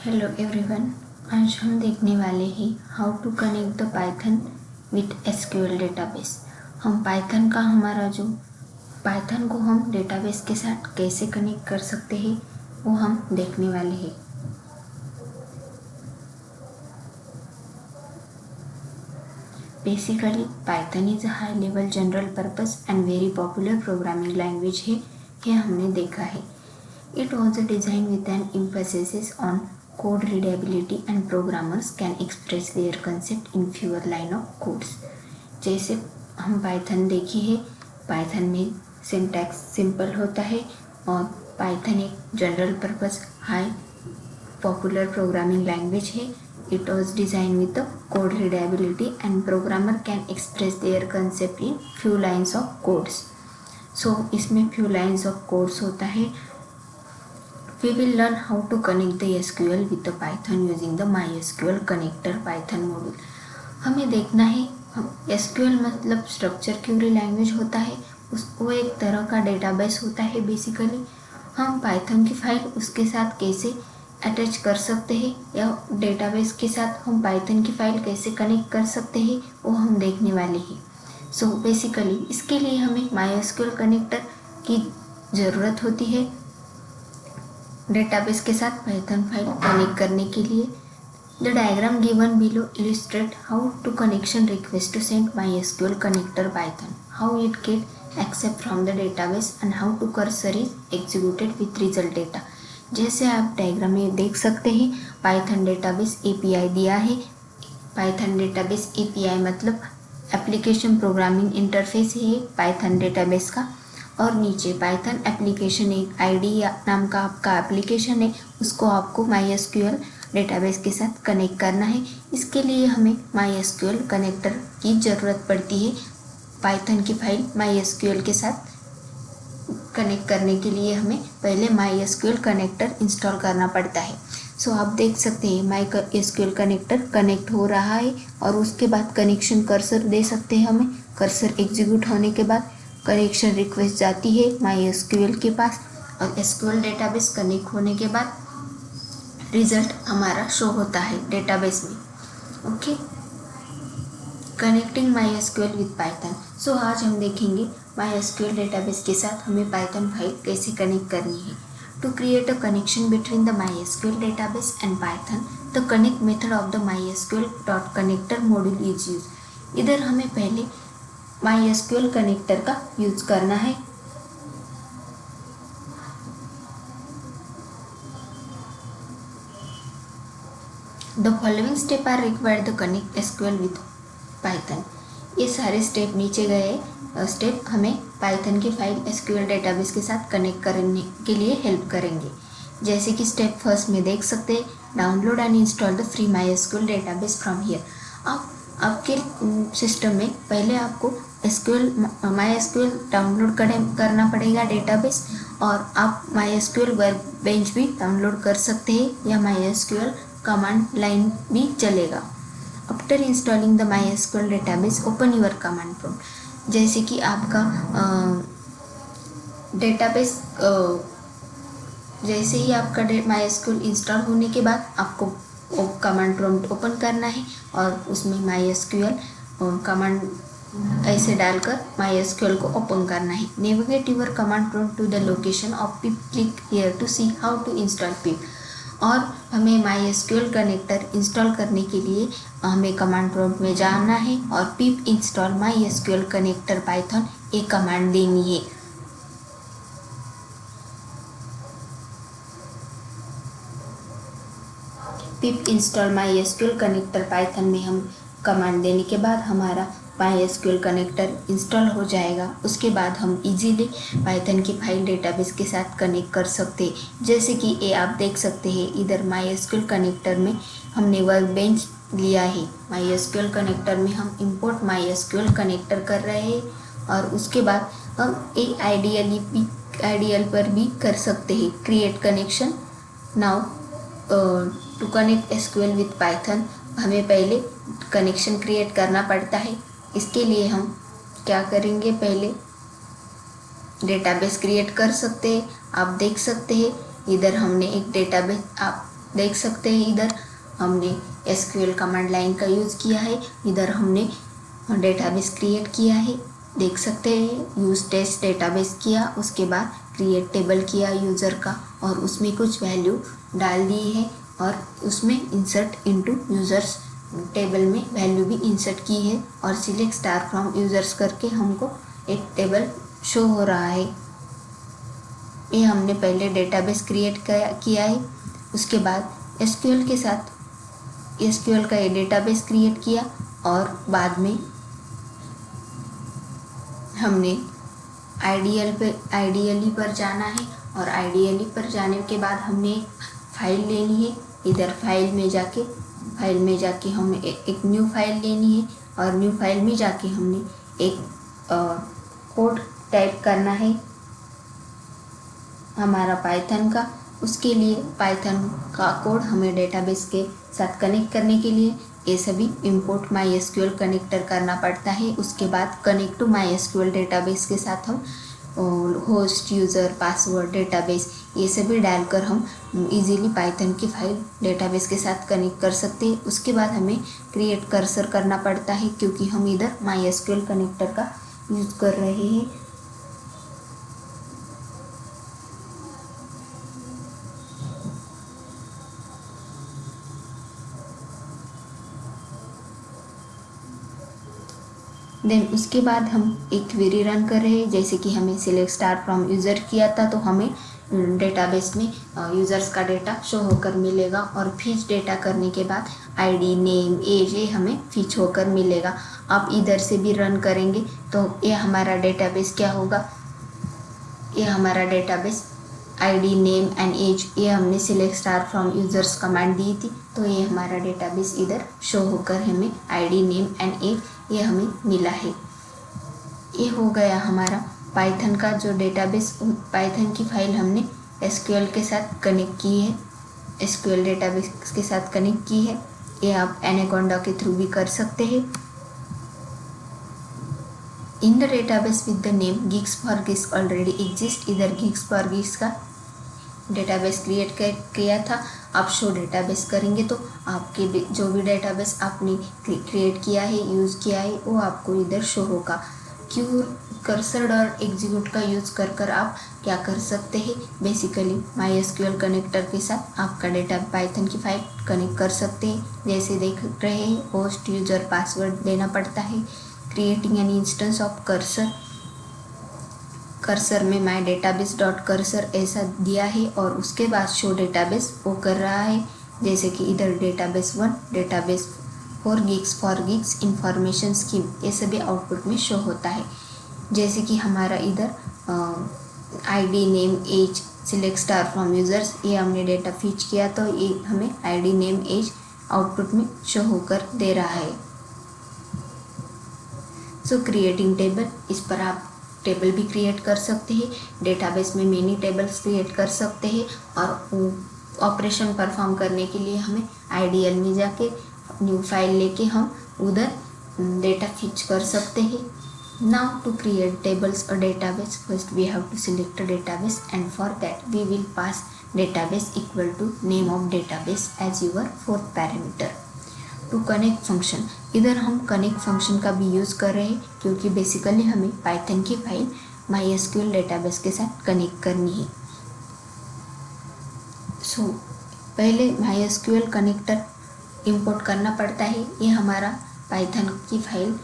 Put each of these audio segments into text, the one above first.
Hello everyone. आज हम देखने वाले हैं how to connect the Python with SQL database. हम पाइथन को हम डेटाबेस के साथ कैसे कनेक्ट कर सकते हैं वो हम देखने वाले हैं। Basically Python is a high level general purpose and very popular programming language है, ये हमने देखा है। It was design with an emphasis on code readability and programmers can express their concept in fewer line of codes। जैसे हम Python देखे है, Python में सिंटैक्स सिंपल होता है और पाइथन एक general purpose high popular programming language है। It was design with code readability and programmer can express their concept in few lines of codes. So इसमें फ्यू लाइन्स ऑफ कोड्स होता है। We will learn how to connect the SQL with the Python using the MySQL connector Python module। हमें देखना है, हम SQL मतलब structure Curie language होता है, वो एक तरह का डेटाबेस होता है। बेसिकली हम पाइथन की फाइल उसके साथ कैसे अटैच कर सकते हैं या डेटाबेस के साथ हम पाइथन की फाइल कैसे कनेक्ट कर सकते हैं वो हम देखने वाले हैं। सो बेसिकली इसके लिए हमें MySQL कनेक्टर की ज़रूरत होती है डेटाबेस के साथ पाइथन फाइल कनेक्ट करने के लिए। The diagram given below illustrate how to connection request to send MySQL connector Python, how it get accept from the database and how to cursor is executed with result data. जैसे आप diagram में देख सकते हैं, Python database API दिया है। Python database API मतलब application programming interface है पाइथन डेटाबेस का, और नीचे पाइथन एप्लीकेशन एक ID नाम का आपका एप्लीकेशन है, उसको आपको MySQL डेटाबेस के साथ कनेक्ट करना है। इसके लिए हमें MySQL कनेक्टर की ज़रूरत पड़ती है। पाइथन की फाइल MySQL के साथ कनेक्ट करने के लिए हमें पहले MySQL कनेक्टर इंस्टॉल करना पड़ता है। सो आप देख सकते हैं MySQL कनेक्टर कनेक्ट हो रहा है और उसके बाद कनेक्शन कर्सर दे सकते हैं। हमें कर्सर एग्जीक्यूट होने के बाद कनेक्शन रिक्वेस्ट जाती है MySQL के पास और SQL डेटाबेस कनेक्ट होने के बाद रिजल्ट हमारा शो होता है डेटाबेस में। Okay, connecting MySQL with Python. So आज हम देखेंगे MySQL डेटाबेस के साथ हमें पाइथन फाइल कैसे कनेक्ट करनी है। To create a connection between the MySQL database and Python, the connect method of the MySQL dot connector module is use. इधर हमें पहले MySQL कनेक्टर का यूज करना है। The following step are required the connect SQL with Python. ये सारे step नीचे गए स्टेप हमें पाइथन की फाइल SQL डेटाबेस के साथ कनेक्ट करने के लिए हेल्प करेंगे। जैसे कि स्टेप फर्स्ट में देख सकते हैं, download and install the free MySQL database from here. आप आपके सिस्टम में पहले आपको MySQL डाउनलोड करना पड़ेगा डेटाबेस, और आप MySQL वर्कबेंच भी डाउनलोड कर सकते हैं या MySQL कमांड लाइन भी चलेगा। After installing the MySQL database open your command prompt. जैसे कि आपका डेटाबेस जैसे ही आपका MySQL इंस्टॉल होने के बाद आपको कमांड प्रॉम्प्ट ओपन करना है और उसमें MySQL कमांड ऐसे डालकर MySQL को ओपन करना है। Navigate your command prompt to the location of pip, click here to see how to install pip. और हमें MySQL कनेक्टर इंस्टॉल करने के लिए हमें कमांड प्रॉम्प्ट में जाना है और पिप इंस्टॉल MySQL कनेक्टर पाइथन एक कमांड देनी है। पिप इंस्टॉल MySQL कनेक्टर पाइथन में हम कमांड देने के बाद हमारा MySQL कनेक्टर इंस्टॉल हो जाएगा। उसके बाद हम इजीली पाइथन की फाइल डेटाबेस के साथ कनेक्ट कर सकते हैं। जैसे कि ये आप देख सकते हैं, इधर MySQL कनेक्टर में हमने वर्कबेंच लिया है। MySQL कनेक्टर में हम इंपोर्ट MySQL कनेक्टर कर रहे हैं और उसके बाद हम एक आइडियल पर भी कर सकते हैं create connection. Now to connect SQL with Python हमें पहले कनेक्शन क्रिएट करना पड़ता है। इसके लिए हम क्या करेंगे, पहले डेटाबेस क्रिएट कर सकते हैं। आप देख सकते हैं इधर हमने एक डेटाबेस, आप देख सकते हैं इधर हमने SQL कमांड लाइन का यूज़ किया है, इधर हमने डेटाबेस क्रिएट किया है। देख सकते हैं यूज़ टेस्ट डेटाबेस किया, उसके बाद क्रिएट टेबल किया यूज़र का और उसमें कुछ वैल्यू डाल दी है और उसमें इंसर्ट इनटू यूज़र्स टेबल में वैल्यू भी इंसर्ट की है और सिलेक्ट स्टार फ्रॉम यूज़र्स करके हमको एक टेबल शो हो रहा है। ये हमने पहले डेटाबेस क्रिएट किया है, उसके बाद SQL के साथ SQL का ये डेटाबेस क्रिएट किया और बाद में हमने आइडियली पर जाना है और आइडियली पर जाने के बाद हमने एक फ़ाइल लेनी है। इधर फाइल में जाके हमें एक न्यू फाइल लेनी है और न्यू फाइल में जाके हमने एक कोड टाइप करना है हमारा पाइथन का। उसके लिए पाइथन का कोड हमें डेटाबेस के साथ कनेक्ट करने के लिए ये सभी इंपोर्ट MySQL कनेक्टर करना पड़ता है। उसके बाद कनेक्ट टू MySQL डेटाबेस के साथ हम होस्ट, यूज़र, पासवर्ड, डेटाबेस ये सभी डालकर हम इजीली पाइथन की फाइल डेटाबेस के साथ कनेक्ट कर सकते हैं। उसके बाद हमें क्रिएट कर्सर करना पड़ता है क्योंकि हम इधर MySQL कनेक्टर का यूज़ कर रहे हैं। देन उसके बाद हम एक क्वेरी रन कर रहे हैं, जैसे कि हमें सिलेक्ट स्टार फ्रॉम यूज़र किया था तो हमें डेटाबेस में यूज़र्स का डेटा शो होकर मिलेगा और फीच डेटा करने के बाद ID, नेम, एज ये हमें फीच होकर मिलेगा। आप इधर से भी रन करेंगे तो ये हमारा डेटाबेस क्या होगा, ये हमारा database ID, name and age ये हमने select star from users command दी थी तो ये हमारा डेटाबेस इधर शो होकर हमें ID, नेम एंड एज ये हमें मिला है। ये हो गया हमारा पाइथन का जो डेटाबेस, पाइथन की फाइल हमने SQL के साथ कनेक्ट की है, SQL डेटाबेस के साथ कनेक्ट की है। ये आप एनाकोंडा के थ्रू भी कर सकते हैं। In the database with the name Gigs for Gigs already exist, इधर Gigs for Gigs का डेटाबेस क्रिएट किया था। आप शो डेटाबेस करेंगे तो आपके जो भी डेटाबेस आपने क्रिएट किया है, यूज़ किया है, वो आपको इधर शो होगा। कर्सर और एग्जीक्यूट का यूज़ कर आप क्या कर सकते हैं, बेसिकली MySQL कनेक्टर के साथ आपका डेटा पाइथन की फाइल कनेक्ट कर सकते हैं। जैसे देख रहे हैं होस्ट, यूज़र, पासवर्ड देना पड़ता है। Creating an instance of cursor में माई डेटाबेस डॉट कर्सर ऐसा दिया है और उसके बाद शो डेटाबेस वो कर रहा है, जैसे कि इधर database 1, database 4, Gigs for Gigs, information scheme ये सभी आउटपुट में शो होता है। जैसे कि हमारा इधर ID, name, age, select star from users ये हमने डेटा फीच किया तो ये हमें ID, नेम, एज आउटपुट में शो होकर दे रहा है। सो क्रिएटिंग टेबल, इस पर आप टेबल भी क्रिएट कर सकते हैं। डेटाबेस में मेनी टेबल्स क्रिएट कर सकते हैं और ऑपरेशन परफॉर्म करने के लिए हमें आइडियल में जाके न्यू फाइल लेके हम उधर डेटा फीच कर सकते हैं। नाउ टू क्रिएट टेबल्स और database, first we have to select a database and for that we will pass database equal to name of database as your fourth parameter. To connect function, इधर हम connect function का भी use कर रहे हैं क्योंकि basically हमें Python की फाइल MySQL डेटाबेस के साथ कनेक्ट करनी है। सो पहले MySQL कनेक्टर इंपोर्ट करना पड़ता है। ये हमारा पाइथन की फाइल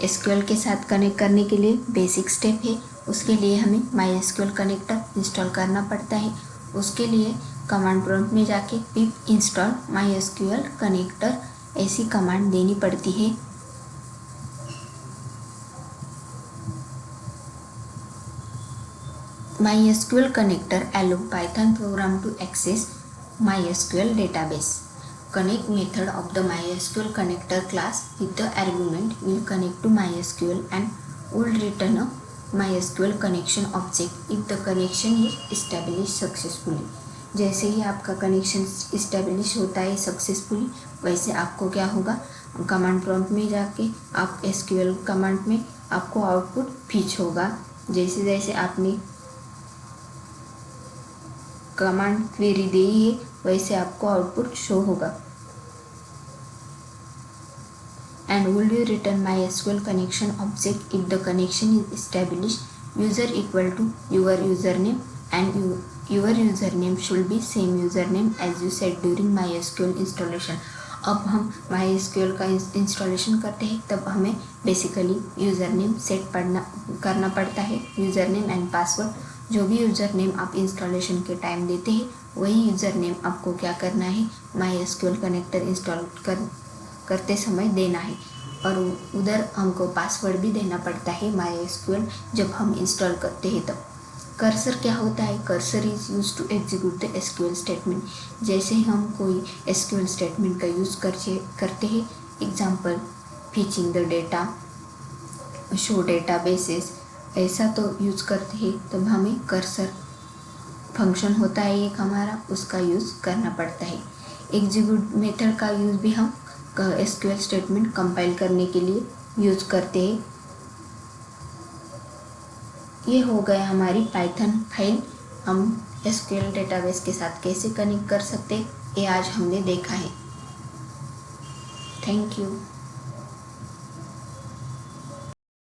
SQL के साथ कनेक्ट करने के लिए बेसिक स्टेप है। उसके लिए हमें MySQL कनेक्टर इंस्टॉल करना पड़ता है। उसके लिए कमांड प्रॉम्प्ट में जाके पिप इंस्टॉल MySQL कनेक्टर ऐसी कमांड देनी पड़ती है। MySQL connector allow Python program to access MySQL database. Connect method of the MySQL connector class with the argument will connect to MySQL and will return a MySQL connection object if the connection is established successfully. जैसे ही आपका connection establish होता है successfully, वैसे आपको क्या होगा, command prompt में जाके आप SQL कमांड में आपको आउटपुट फीच होगा। जैसे जैसे आपने कमांड क्वेरी दी है वैसे आपको आउटपुट शो होगा। And will you return MySQL connection object if the connection is established? User equal to your username and your username should be same username as you set during MySQL installation. अब हम MySQL का installation करते हैं तब हमें basically username set करना पड़ता है। यूज़रनेम एंड पासवर्ड, जो भी यूज़रनेम आप इंस्टॉलेशन के टाइम देते हैं वही यूज़रनेम आपको क्या करना है, MySQL कनेक्टर इंस्टॉल करते समय देना है। और उधर हमको पासवर्ड भी देना पड़ता है MySQL जब हम इंस्टॉल करते हैं तब। कर्सर क्या होता है? Cursor is use to execute the SQL statement. जैसे हम कोई SQL स्टेटमेंट का यूज़ करते हैं, example fetching the data, show data basis, ऐसा तो यूज़ करते हैं तब हमें कर्सर फंक्शन होता है एक हमारा, उसका यूज़ करना पड़ता है। एग्जीक्यूट मेथड का यूज़ भी हम SQL स्टेटमेंट कंपाइल करने के लिए यूज़ करते हैं। ये हो गया हमारी पाइथन फाइल हम SQL डेटाबेस के साथ कैसे कनेक्ट कर सकते, ये आज हमने देखा है। Thank you.